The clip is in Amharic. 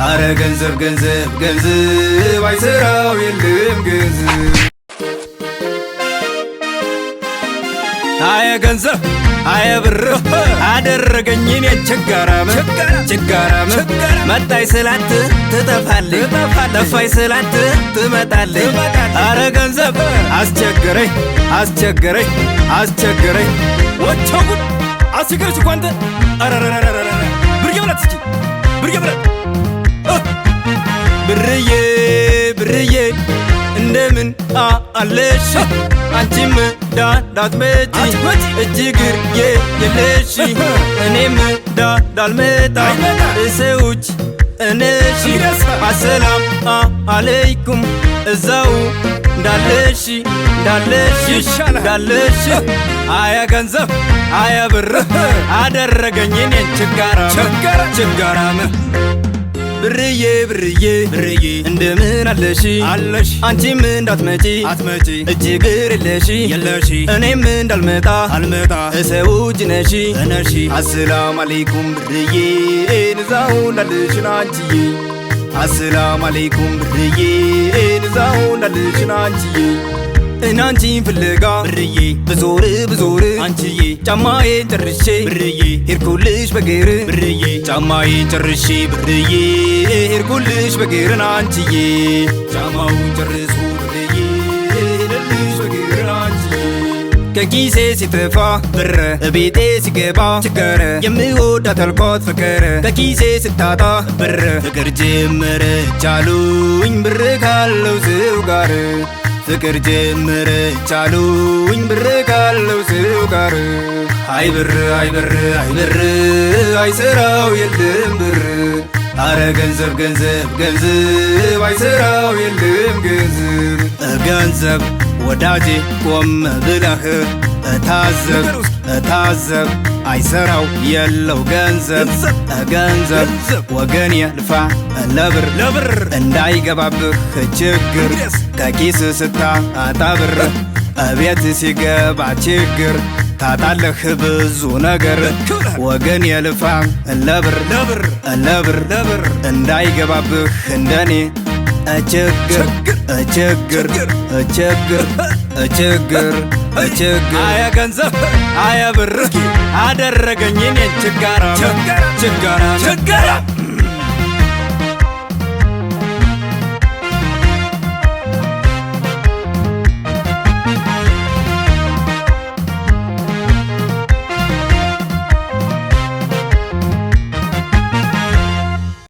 አረ ገንዘብ ገንዘብ ገንዘብ አይሰራው የለም ገንዘብ አየ ገንዘብ አየ ብር አደረገኝ እኔን ችጋራም መጣይ ስላት ትጠፋለች ጠፋይ ስላት ትመጣለች አረ ገንዘብ አስቸገረኝ ወቸጉድ አስቸገረች እኮ አንተ አረረረረረ ብርዬ ብላት እስኪ ብርዬ ብላት ብርዬ እንደምን አለሽ አንቺም ዳትመጪ እጅግር የለሽ እኔም ዳልመጣ እሰውች እነሺ አሰላም አለይኩም እዛው እንዳለሽ አያ ገንዘብ አያ ብር አደረገኝ እኔን ችጋራም ብርዬ እንደምን አለሽ አንቺም እንዳትመጪ እጅግር የለሽ እኔም እንዳልመጣ እሰው እጅ ነሺ አሰላም አለይኩም ብርዬ ንዛው እንዳለሽን አንቺዬ አሰላም አለይኩም ብርዬ ንዛው እንዳለሽን አንቺዬ እናንቺን ፍለጋ ብርዬ ብዞር አንቺዬ ጫማዬን ጨርሼ ብርዬ ሄድኩልሽ በግር ብርዬ ጫማዬን ጨርሼ ብርዬ ሄድኩልሽ በግርን አንቺዬ ጫማውን ጨርሶ ብርዬ ሄደልሽ በግርን አንቺዬ ከኪሴ ሲጠፋ ብር እቤቴ ሲገባ ችግር የምወዳት አልኳት ፍቅር ከኪሴ ስታጣ ብር ፍቅር ጀመረቻሉኝ ብር ካለው ሰው ጋር ፍቅር ጀመረቻሉኝ ብር ካለው ሰው ጋር አይ ብር አይሰራው የለም ብር አረ ገንዘብ አይሰራው የለም ገንዘብ ወዳጄ ቆም ብለህ እታዘብ አይሰራው የለው ገንዘብ ወገን ያልፋ ለብር እንዳይገባብህ ችግር ከኪስ ስታጣ ብር እቤት ሲገባ ችግር ታጣለህ ብዙ ነገር ወገን ያልፋ ለብር እንዳይገባብህ እንደኔ ችግር አያ ገንዘብ አያ ብር አደረገኝ እኔን ችጋራም